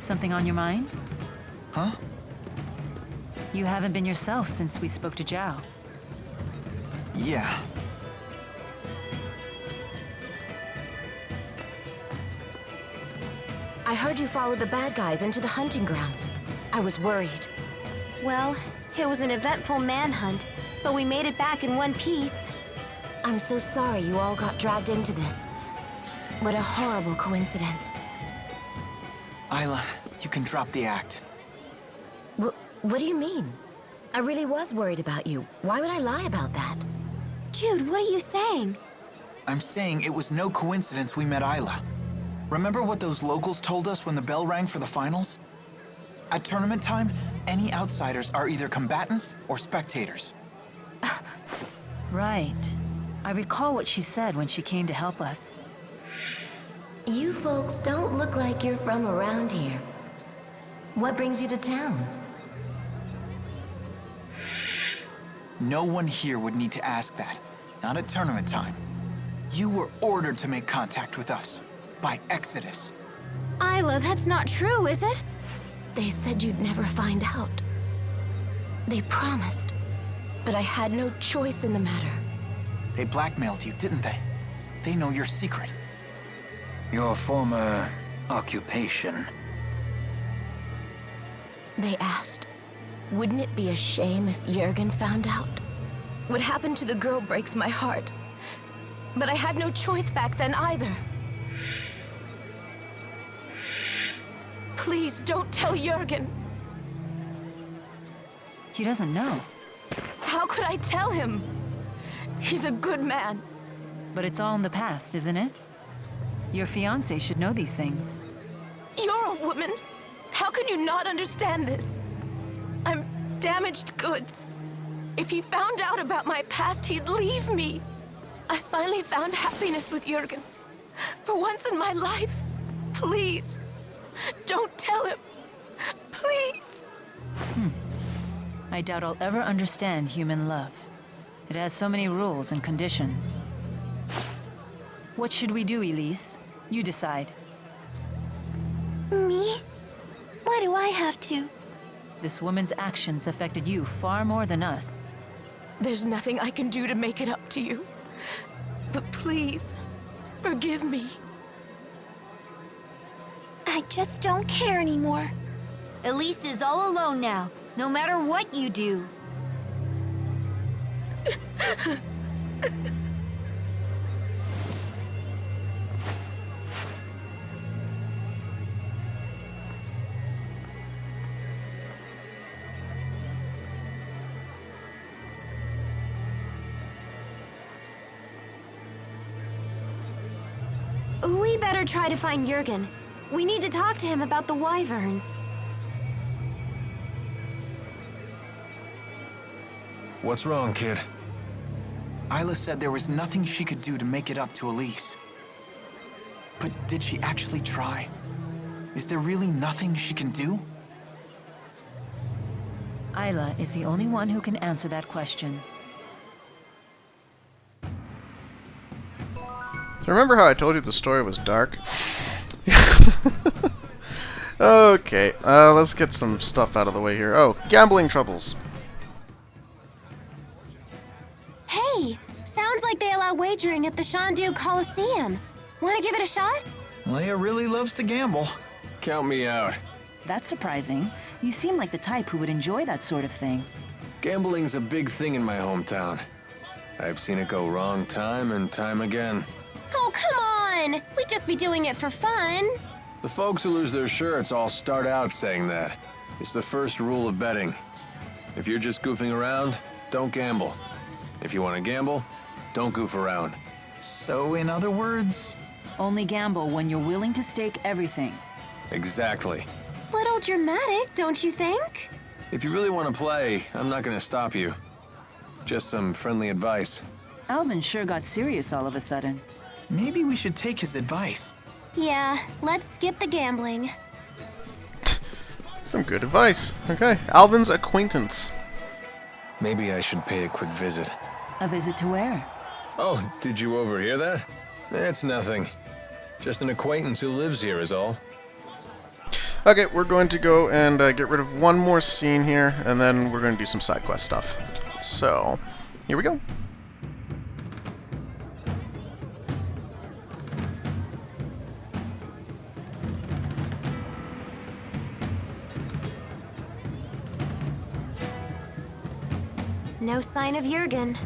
Something on your mind? Huh? You haven't been yourself since we spoke to Zhao. Yeah. I heard you followed the bad guys into the hunting grounds. I was worried. Well, it was an eventful manhunt, but we made it back in one piece. I'm so sorry you all got dragged into this. What a horrible coincidence. Isla, you can drop the act. What do you mean? I really was worried about you. Why would I lie about that? Jude, what are you saying? I'm saying it was no coincidence we met Isla. Remember what those locals told us when the bell rang for the finals? At tournament time, any outsiders are either combatants or spectators. Right. I recall what she said when she came to help us. You folks don't look like you're from around here. What brings you to town? No one here would need to ask that. Not at tournament time. You were ordered to make contact with us. By Exodus. Isla, that's not true, is it? They said you'd never find out. They promised. But I had no choice in the matter. They blackmailed you, didn't they? They know your secret. Your former occupation. They asked, wouldn't it be a shame if Jurgen found out? What happened to the girl breaks my heart. But I had no choice back then either. Please don't tell Jurgen. He doesn't know. How could I tell him? He's a good man. But it's all in the past, isn't it? Your fiancé should know these things. You're a woman. How can you not understand this? I'm damaged goods. If he found out about my past, he'd leave me. I finally found happiness with Jurgen. For once in my life. Please. Don't tell him. Please. I doubt I'll ever understand human love. It has so many rules and conditions. What should we do, Elise? You decide. Me? Why do I have to? This woman's actions affected you far more than us. There's nothing I can do to make it up to you. But please, forgive me. I just don't care anymore. Elise is all alone now, no matter what you do. We better try to find Jurgen. We need to talk to him about the wyverns. What's wrong, kid? Isla said there was nothing she could do to make it up to Elise. But did she actually try? Is there really nothing she can do? Isla is the only one who can answer that question. So remember how I told you the story was dark? Okay, let's get some stuff out of the way here. Oh, gambling troubles. Hey, sounds like they allow wagering at the Shandu Coliseum. Want to give it a shot? Leia really loves to gamble. Count me out. That's surprising. You seem like the type who would enjoy that sort of thing. Gambling's a big thing in my hometown. I've seen it go wrong time and time again. Oh, come on! We'd just be doing it for fun. The folks who lose their shirts all start out saying that. It's the first rule of betting. If you're just goofing around, don't gamble. If you want to gamble, don't goof around. So, in other words... Only gamble when you're willing to stake everything. Exactly. Little dramatic, don't you think? If you really want to play, I'm not going to stop you. Just some friendly advice. Alvin sure got serious all of a sudden. Maybe we should take his advice. Yeah, let's skip the gambling. Some good advice. Okay, Alvin's acquaintance. Maybe I should pay a quick visit. A visit to where? Oh, did you overhear that? It's nothing. Just an acquaintance who lives here is all. Okay, we're going to go and get rid of one more scene here, and then we're going to do some side quest stuff. So, here we go. No sign of Jurgen.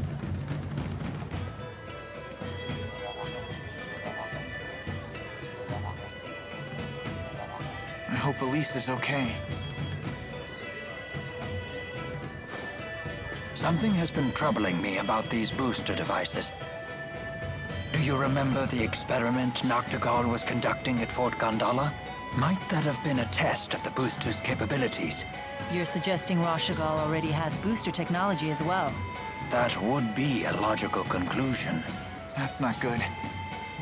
I hope Elise is okay. Something has been troubling me about these booster devices. Do you remember the experiment Noctigal was conducting at Fort Gondola? Might that have been a test of the booster's capabilities? You're suggesting Rashagal already has booster technology as well. That would be a logical conclusion. That's not good.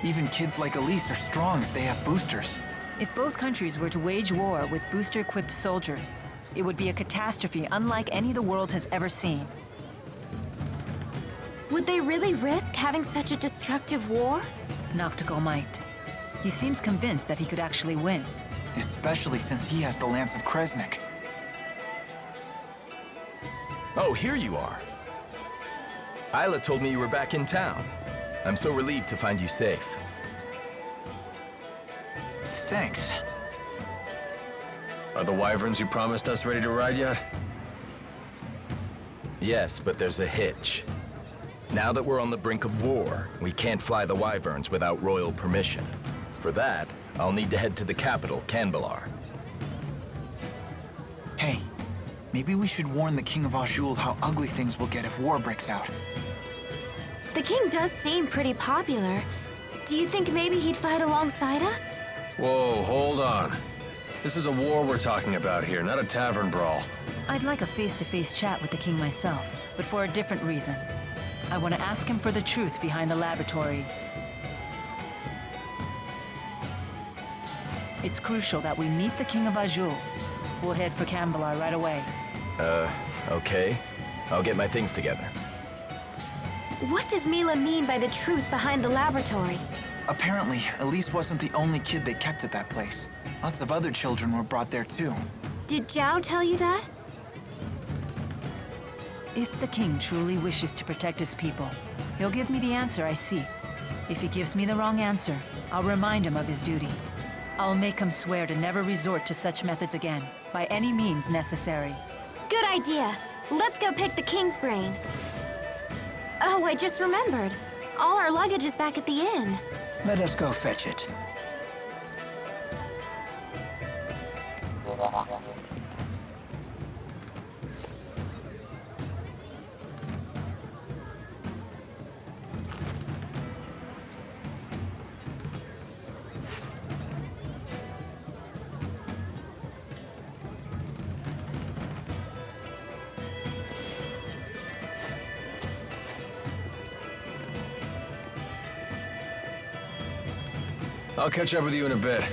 Even kids like Elise are strong if they have boosters. If both countries were to wage war with booster-equipped soldiers, it would be a catastrophe unlike any the world has ever seen. Would they really risk having such a destructive war? Noctigal might. He seems convinced that he could actually win. Especially since he has the Lance of Kresnik. Oh, here you are. Isla told me you were back in town. I'm so relieved to find you safe. Thanks. Are the wyverns you promised us ready to ride yet? Yes, but there's a hitch. Now that we're on the brink of war, we can't fly the wyverns without royal permission. For that, I'll need to head to the capital, Kambalar. Hey, maybe we should warn the King of Azul how ugly things will get if war breaks out. The king does seem pretty popular. Do you think maybe he'd fight alongside us? Whoa, hold on. This is a war we're talking about here, not a tavern brawl. I'd like a face-to-face chat with the king myself, but for a different reason. I want to ask him for the truth behind the laboratory. It's crucial that we meet the King of Azul. We'll head for Kambalar right away. Okay. I'll get my things together. What does Mila mean by the truth behind the laboratory? Apparently, Elise wasn't the only kid they kept at that place. Lots of other children were brought there too. Did Zhao tell you that? If the king truly wishes to protect his people, he'll give me the answer I seek. If he gives me the wrong answer, I'll remind him of his duty. I'll make him swear to never resort to such methods again, by any means necessary. Good idea. Let's go pick the king's brain. Oh, I just remembered. All our luggage is back at the inn. Let us go fetch it. I'll catch up with you in a bit.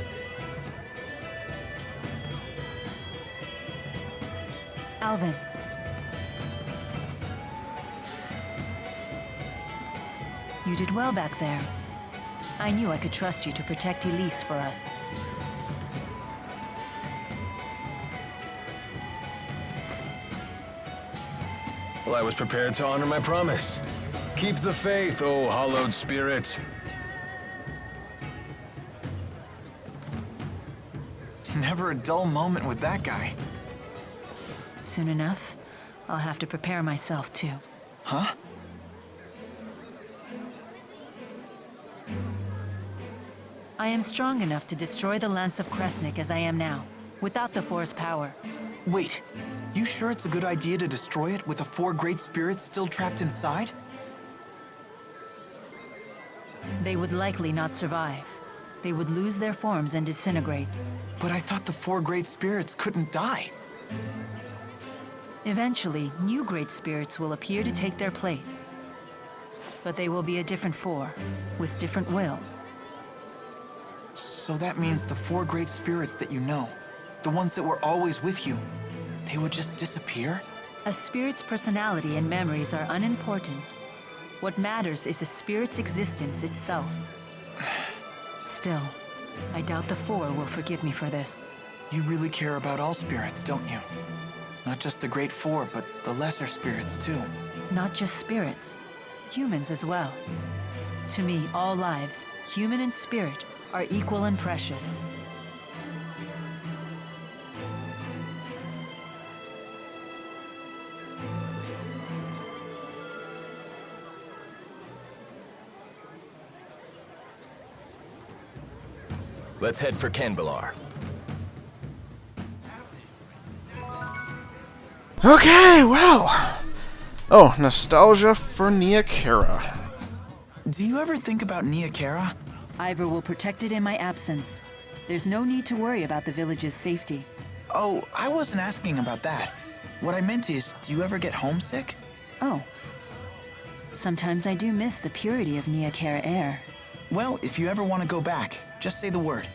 Alvin. You did well back there. I knew I could trust you to protect Elise for us. Well, I was prepared to honor my promise. Keep the faith, oh hallowed spirit. Never a dull moment with that guy. Soon enough, I'll have to prepare myself too. Huh? I am strong enough to destroy the Lance of Kresnik as I am now, without the Force power. Wait, you sure it's a good idea to destroy it with the 4 great spirits still trapped inside? They would likely not survive. They would lose their forms and disintegrate. But I thought the 4 great spirits couldn't die. Eventually, new great spirits will appear to take their place. But they will be a different 4, with different wills. So that means the 4 great spirits that you know, the ones that were always with you, they would just disappear? A spirit's personality and memories are unimportant. What matters is a spirit's existence itself. Still, I doubt the 4 will forgive me for this. You really care about all spirits, don't you? Not just the Great Four, but the lesser spirits, too. Not just spirits, humans as well. To me, all lives, human and spirit, are equal and precious. Let's head for Kambalar. Okay, well. Oh, nostalgia for Nia Kara. Do you ever think about Nia Kara? Ivor will protect it in my absence. There's no need to worry about the village's safety. Oh, I wasn't asking about that. What I meant is, do you ever get homesick? Oh. Sometimes I do miss the purity of Nia Kara air. Well, if you ever want to go back, just say the word.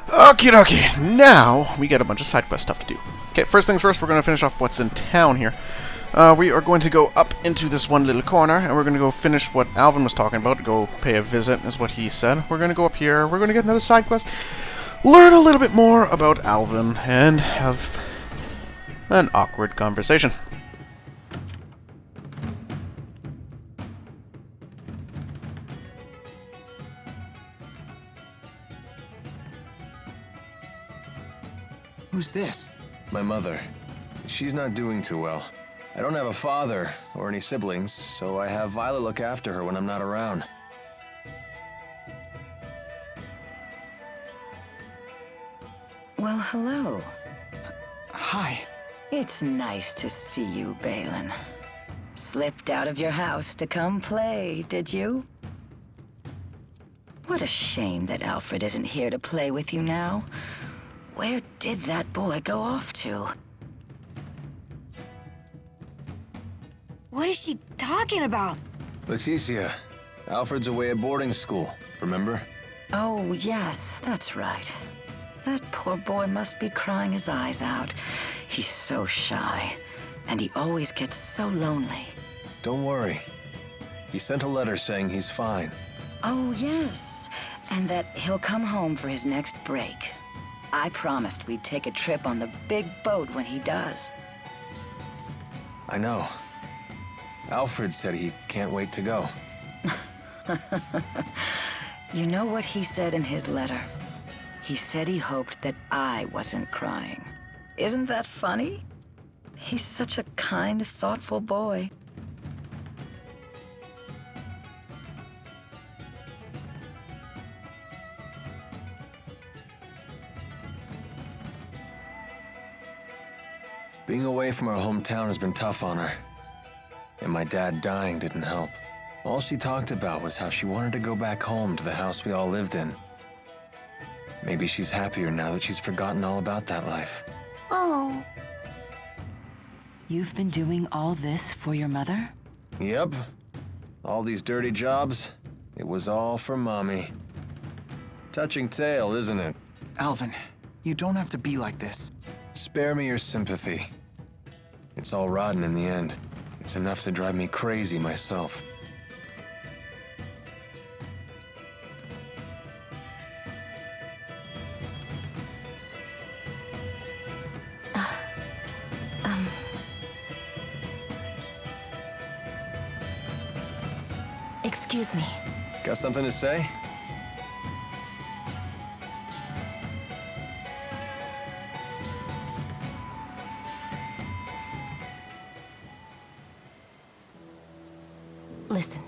Okie dokie, now we got a bunch of side quest stuff to do. Okay, first things first, we're going to finish off what's in town here. We are going to go up into this one little corner, and we're going to go finish what Alvin was talking about, go pay a visit, is what he said. We're going to go up here, we're going to get another side quest, learn a little bit more about Alvin, and have an awkward conversation. Who's this? My mother. She's not doing too well. I don't have a father or any siblings, so I have Violet look after her when I'm not around. Well, hello. Hi. It's nice to see you, Balin. Slipped out of your house to come play, did you? What a shame that Alfred isn't here to play with you now. Where did that boy go off to? What is she talking about? Leticia, Alfred's away at boarding school, remember? Oh, yes, that's right. That poor boy must be crying his eyes out. He's so shy, and he always gets so lonely. Don't worry. He sent a letter saying he's fine. Oh, yes, and that he'll come home for his next break. I promised we'd take a trip on the big boat when he does. I know. Alfred said he can't wait to go. You know what he said in his letter? He said he hoped that I wasn't crying. Isn't that funny? He's such a kind, thoughtful boy. Being away from our hometown has been tough on her. And my dad dying didn't help. All she talked about was how she wanted to go back home to the house we all lived in. Maybe she's happier now that she's forgotten all about that life. Oh. You've been doing all this for your mother? Yep. All these dirty jobs, it was all for Mommy. Touching tale, isn't it? Alvin, you don't have to be like this. Spare me your sympathy. It's all rotten in the end. It's enough to drive me crazy myself. Excuse me. Got something to say? Listen.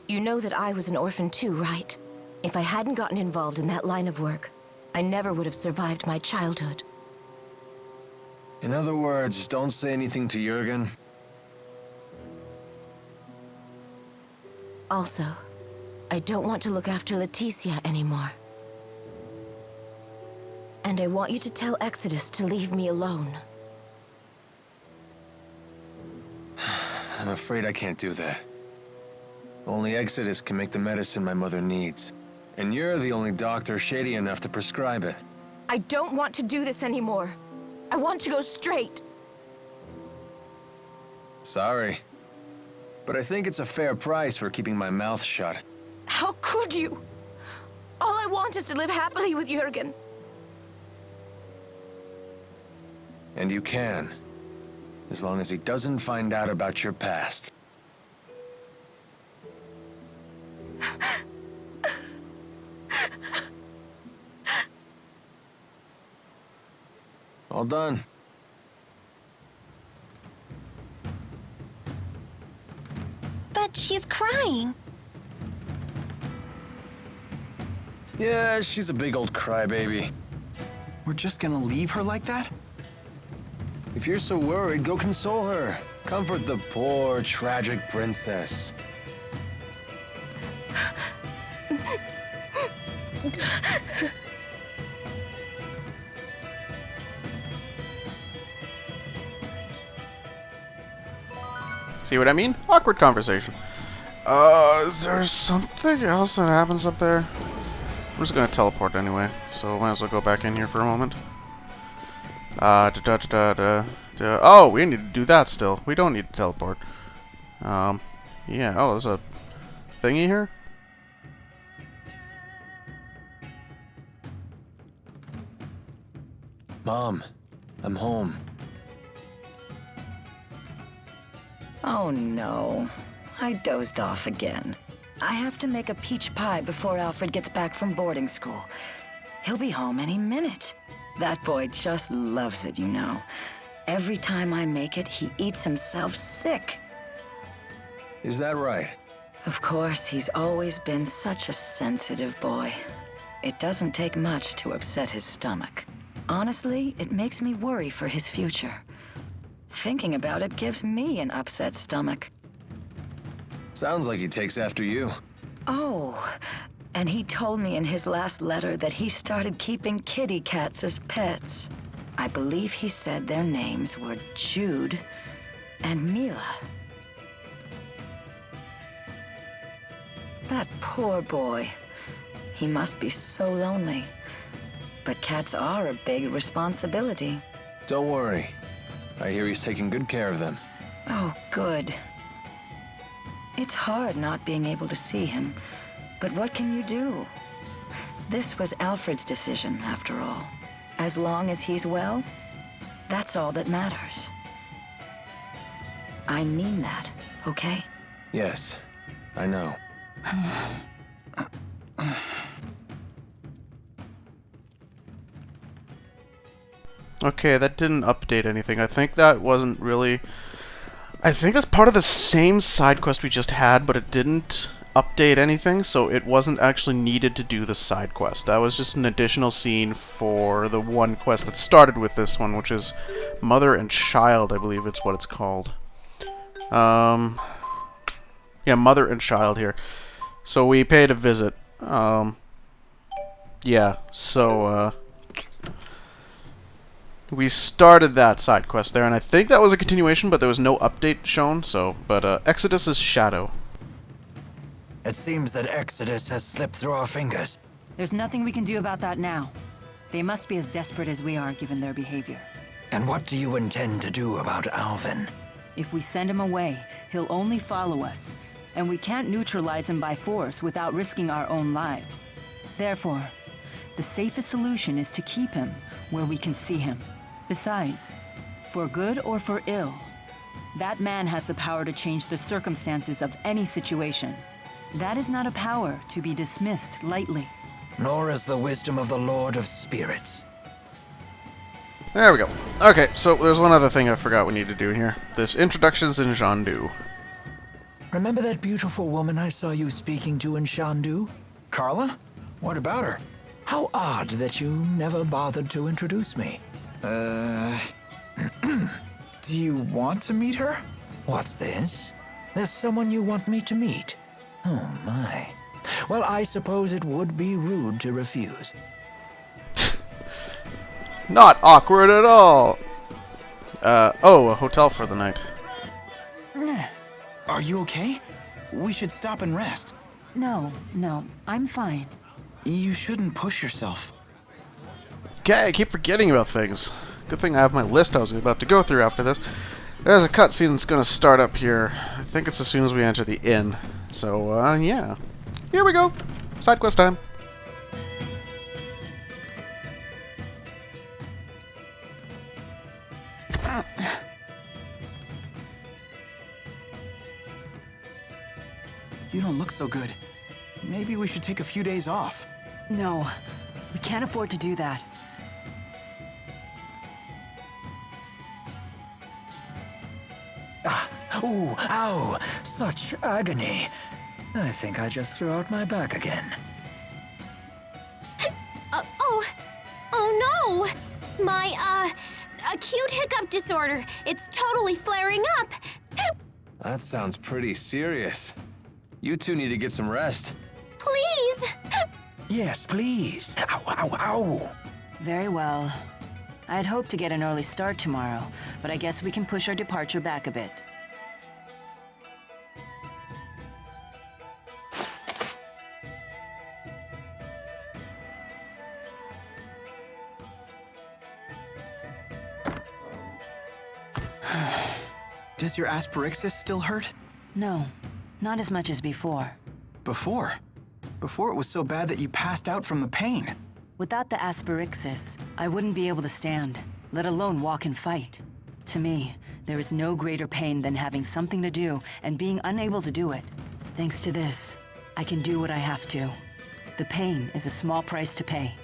You know that I was an orphan too, right? If I hadn't gotten involved in that line of work, I never would have survived my childhood. In other words, don't say anything to Jurgen. Also, I don't want to look after Leticia anymore. And I want you to tell Exodus to leave me alone. I'm afraid I can't do that. Only Exodus can make the medicine my mother needs. And you're the only doctor shady enough to prescribe it. I don't want to do this anymore. I want to go straight. Sorry. But I think it's a fair price for keeping my mouth shut. How could you? All I want is to live happily with Jurgen. And you can. As long as he doesn't find out about your past. All done. But she's crying. Yeah, she's a big old crybaby. We're just gonna leave her like that? If you're so worried, go console her. Comfort the poor, tragic princess. See what I mean? Awkward conversation. Is there something else that happens up there? I'm just gonna teleport anyway, so might as well go back in here for a moment. Oh, we need to do that still. We don't need to teleport. Yeah, oh, there's a thingy here? Mom, I'm home. Oh no, I dozed off again. I have to make a peach pie before Alfred gets back from boarding school. He'll be home any minute. That boy just loves it, you know. Every time I make it, he eats himself sick. Is that right? Of course, he's always been such a sensitive boy. It doesn't take much to upset his stomach. Honestly, it makes me worry for his future. Thinking about it gives me an upset stomach. Sounds like he takes after you. Oh, and he told me in his last letter that he started keeping kitty cats as pets. I believe he said their names were Jude and Mila. That poor boy. He must be so lonely. But cats are a big responsibility. Don't worry. I hear he's taking good care of them. Oh, good. It's hard not being able to see him, but what can you do? This was Alfred's decision, after all. As long as he's well, that's all that matters. I mean that, okay? Yes, I know. Okay, that didn't update anything. I think that wasn't really... I think that's part of the same side quest we just had, but it didn't update anything, so it wasn't actually needed to do the side quest. That was just an additional scene for the one quest that started with this one, which is Mother and Child, I believe it's what it's called. Yeah, Mother and Child here. So we paid a visit. Yeah, so, we started that side quest there, and I think that was a continuation, but there was no update shown, so... But, Exodus's Shadow. It seems that Exodus has slipped through our fingers. There's nothing we can do about that now. They must be as desperate as we are, given their behavior. And what do you intend to do about Alvin? If we send him away, he'll only follow us. And we can't neutralize him by force without risking our own lives. Therefore, the safest solution is to keep him where we can see him. Besides, for good or for ill, that man has the power to change the circumstances of any situation. That is not a power to be dismissed lightly. Nor is the wisdom of the Lord of Spirits. There we go. Okay, so there's one other thing I forgot we need to do here. This introductions in Shandu. Remember that beautiful woman I saw you speaking to in Shandu? Carla? What about her? How odd that you never bothered to introduce me. Do you want to meet her? What's this? There's someone you want me to meet? Oh my. Well, I suppose it would be rude to refuse. Not awkward at all! Oh, a hotel for the night. Are you okay? We should stop and rest. No, I'm fine. You shouldn't push yourself. Okay, I keep forgetting about things. Good thing I have my list I was about to go through after this. There's a cutscene that's going to start up here. I think it's as soon as we enter the inn. So, yeah. Here we go. Side quest time. You don't look so good. Maybe we should take a few days off. No, we can't afford to do that. Ooh, ow! Such agony. I think I just threw out my back again. Oh no! My, acute hiccup disorder. It's totally flaring up. That sounds pretty serious. You two need to get some rest. Please! Yes, please. Ow, ow, ow! Very well. I'd hoped to get an early start tomorrow, but I guess we can push our departure back a bit. Does your asperixis still hurt? No, not as much as before. Before? Before it was so bad that you passed out from the pain. Without the asperixis, I wouldn't be able to stand, let alone walk and fight. To me, there is no greater pain than having something to do and being unable to do it. Thanks to this, I can do what I have to. The pain is a small price to pay.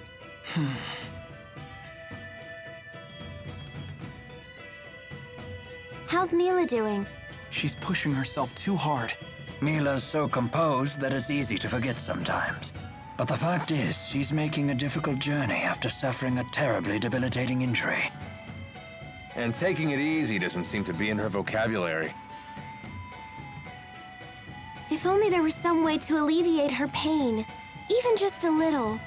How's Mila doing? She's pushing herself too hard. Mila's so composed that it's easy to forget sometimes. But the fact is, she's making a difficult journey after suffering a terribly debilitating injury. And taking it easy doesn't seem to be in her vocabulary. If only there was some way to alleviate her pain. Even just a little.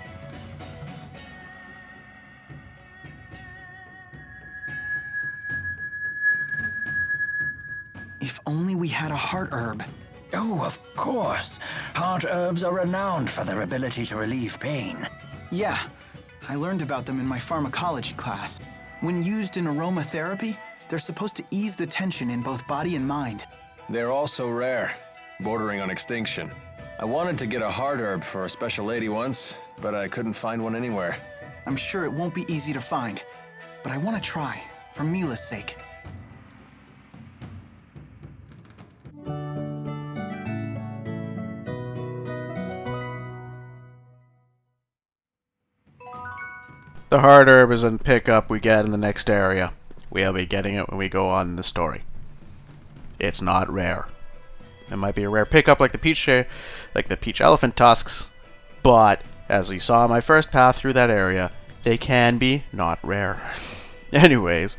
If only we had a heart herb. Oh, of course. Heart herbs are renowned for their ability to relieve pain. Yeah, I learned about them in my pharmacology class. When used in aromatherapy, they're supposed to ease the tension in both body and mind. They're also rare, bordering on extinction. I wanted to get a heart herb for a special lady once, but I couldn't find one anywhere. I'm sure it won't be easy to find, but I want to try, for Mila's sake. The hard herb is a pickup we get in the next area. We'll be getting it when we go on the story. It's not rare. It might be a rare pickup like the peach elephant tusks, but as we saw in my first path through that area, they can be not rare. Anyways,